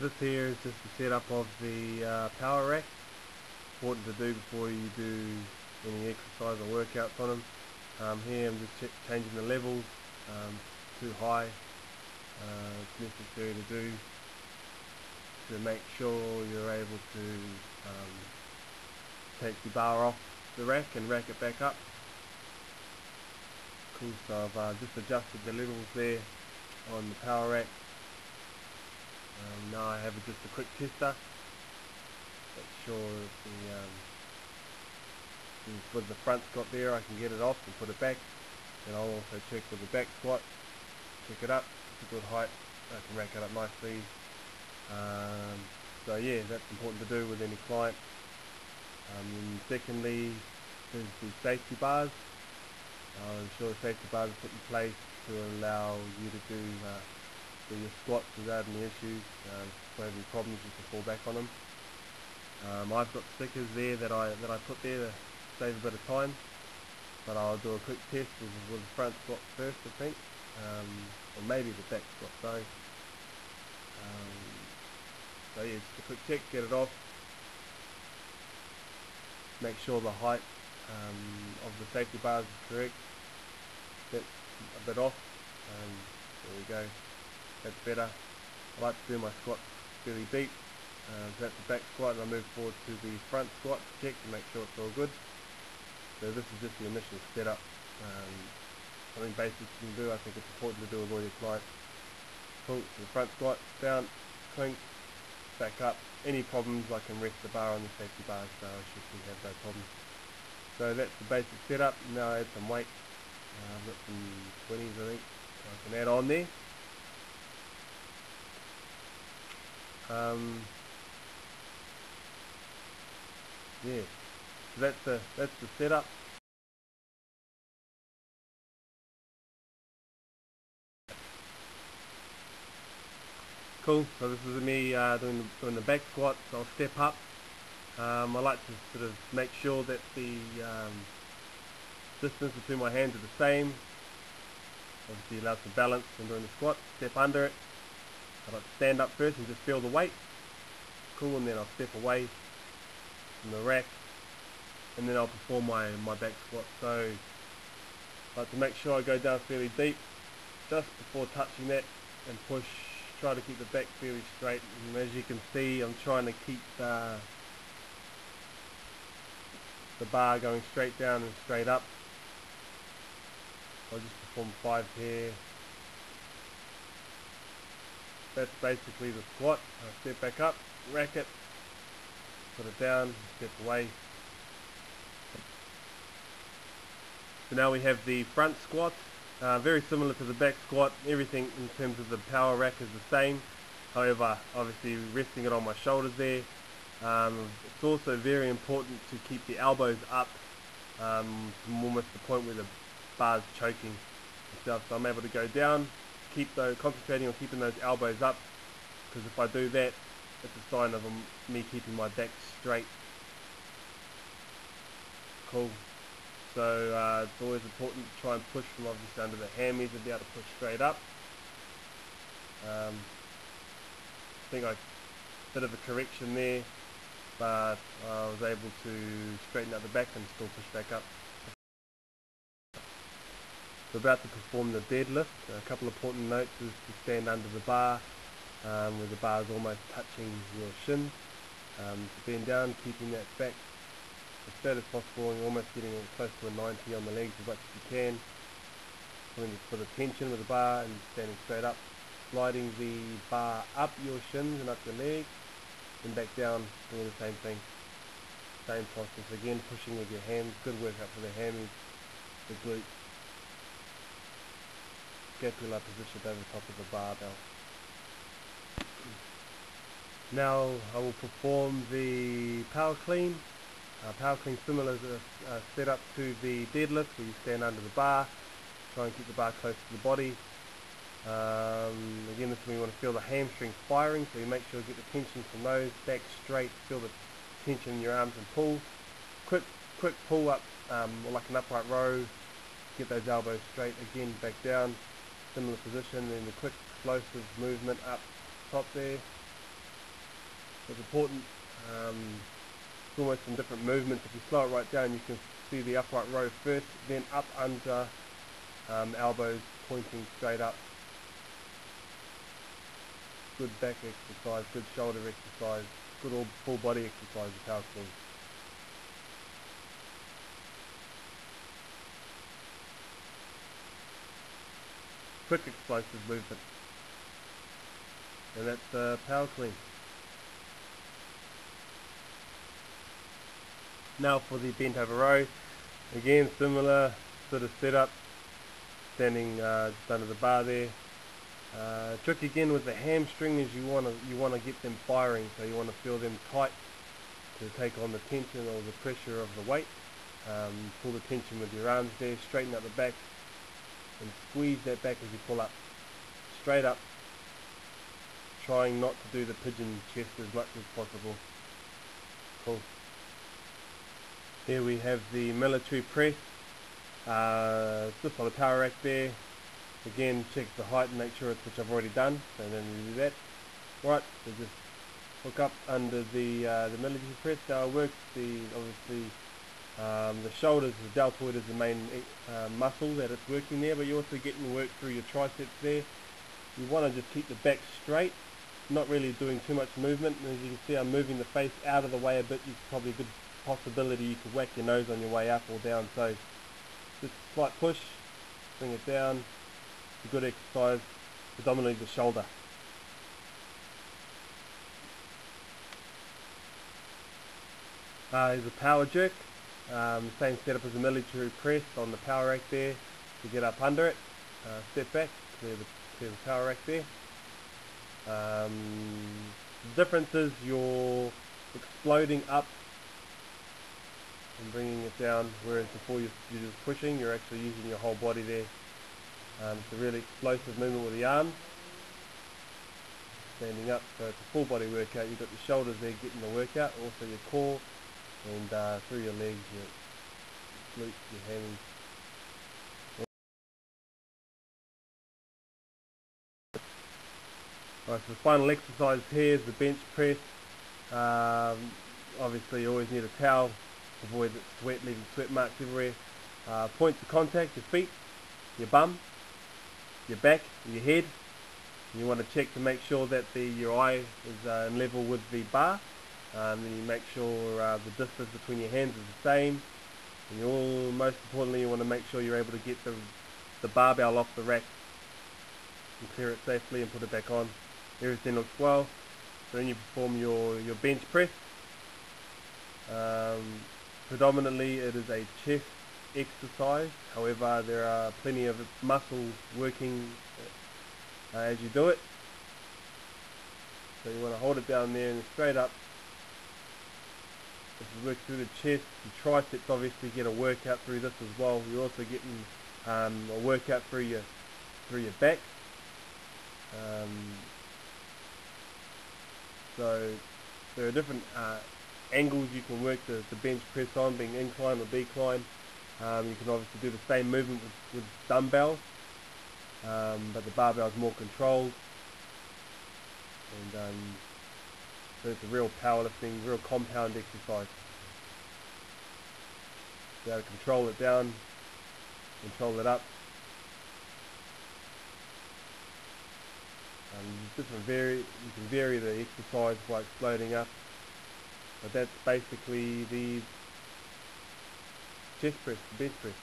This here is just the setup of the power rack. Important to do before you do any exercise or workouts on them. Here I'm just changing the levels, too high. It's necessary to do to make sure you're able to take the bar off the rack and rack it back up. Cool, so I've just adjusted the levels there on the power rack. Now I have just a quick tester. Make sure that with the front squat there I can get it off and put it back. And I'll also check with the back squat, check it up, it's a good height, I can rack it up nicely. So yeah, that's important to do with any client. And secondly, there's the safety bars. Ensure the safety bars are put in place to allow you to do your squats without any issues. If you have any problems, you can fall back on them. I've got stickers there that I put there to save a bit of time, but I'll do a quick test with the front squat first, I think, or maybe the back squat. So yeah, just a quick check, get it off, make sure the height of the safety bars is correct. That's a bit off. There we go. That's better. I like to do my squats fairly deep. So that's the back squat, and I move forward to the front squat to check and make sure it's all good. So this is just the initial setup. Something basic you can do. I think it's important to do with all your clients. Cool. So the front squat, down, clink, back up. Any problems, I can rest the bar on the safety bar, so I should have no problems. So that's the basic setup. Now I add some weight. I've got some 20s, I think, I can add on there. Yeah, so that's the setup. Cool. So this is me doing the back squat. So I'll step up. I like to sort of make sure that the distance between my hands are the same. Obviously allows some balance when doing the squat. Step under it. I like to stand up first and just feel the weight. Cool, and then I'll step away from the rack, and then I'll perform my back squat. So I like to make sure I go down fairly deep just before touching that and push. Try to keep the back fairly straight, and as you can see I'm trying to keep the bar going straight down and straight up. I'll just perform 5 here. That's basically the squat. I step back up, rack it, put it down, step away. So now we have the front squat. Very similar to the back squat. Everything in terms of the power rack is the same. However, obviously resting it on my shoulders there. It's also very important to keep the elbows up, almost the point where the bar's choking itself. So I'm able to go down, concentrating on keeping those elbows up, because if I do that, it's a sign of me keeping my back straight. Cool. So it's always important to try and push from obviously under the hammies and be able to push straight up. I think I bit of a correction there, but I was able to straighten out the back and still push back up. We're about to perform the deadlift. A couple of important notes is to stand under the bar where the bar is almost touching your shins. To bend down, keeping that back as straight as possible, and almost getting close to a 90 on the legs as much as you can. Putting for the tension with the bar and standing straight up. Sliding the bar up your shins and up your legs, and back down, doing the same thing. Same process again, pushing with your hands. Good workout for the hammies, the glutes. Scapula positioned over top of the barbell. Now I will perform the power clean. Power clean similar setup to the deadlift, where you stand under the bar, try and keep the bar close to the body. Again, this is when you want to feel the hamstrings firing, so you make sure you get the tension from those, back straight, feel the tension in your arms and pull. Quick pull up, or like an upright row, get those elbows straight, again back down, similar position, then the quick explosive movement up top there, It's important. It's almost in different movements. If you slow it right down, you can see the upright row first, then up under, elbows pointing straight up. Good back exercise, good shoulder exercise, good all full body exercise with power clean. Quick explosive movement, and that's power clean. Now for the bent over row, again similar sort of setup, standing just under the bar there. Trick again with the hamstring is you want to get them firing, so you want to feel them tight to take on the tension or the pressure of the weight. Pull the tension with your arms there, straighten out the back and squeeze that back as you pull up, straight up, trying not to do the pigeon chest as much as possible. Cool. Here we have the military press, just on the power rack there. Again, check the height and make sure it's, which I've already done, so then you do that. Right, so just hook up under the military press. Now it works obviously the shoulders, the deltoid is the main muscle that it's working there, but you're also getting work through your triceps there. You want to just keep the back straight, not really doing too much movement. And as you can see, I'm moving the face out of the way a bit. It's probably a good possibility you could whack your nose on your way up or down, so just a slight push, bring it down. It's a good exercise, predominantly the shoulder. Here's a power jerk, same setup as the military press on the power rack there. To get up under it, step back, clear the power rack there. The difference is you're exploding up and bringing it down, whereas before you're just pushing, you're actually using your whole body there. It's a really explosive movement with the arms. Standing up, so it's a full body workout. You've got the shoulders there getting the workout, also your core, and through your legs, your glutes, your hammies. Alright, so the final exercise here is the bench press. Obviously you always need a towel, avoid the sweat, leaving sweat marks everywhere. Points of contact, your feet, your bum, your back, your head. You want to check to make sure that your eye is in level with the bar. Then you make sure the distance between your hands is the same. And most importantly, you want to make sure you're able to get the barbell off the rack and clear it safely and put it back on. Everything looks well. So then you perform your bench press. Predominantly it is a chest exercise, however there are plenty of muscles working as you do it. So you want to hold it down there and straight up. If you work through the chest, the triceps obviously get a workout through this as well. You're also getting a workout through your back. So there are different angles you can work the bench press on, being incline or decline. You can obviously do the same movement with dumbbells, but the barbell is more controlled, and so it's a real powerlifting, real compound exercise. You got to control it down, control it up. You can vary the exercise by exploding up, but that's basically the chest press, the bench press.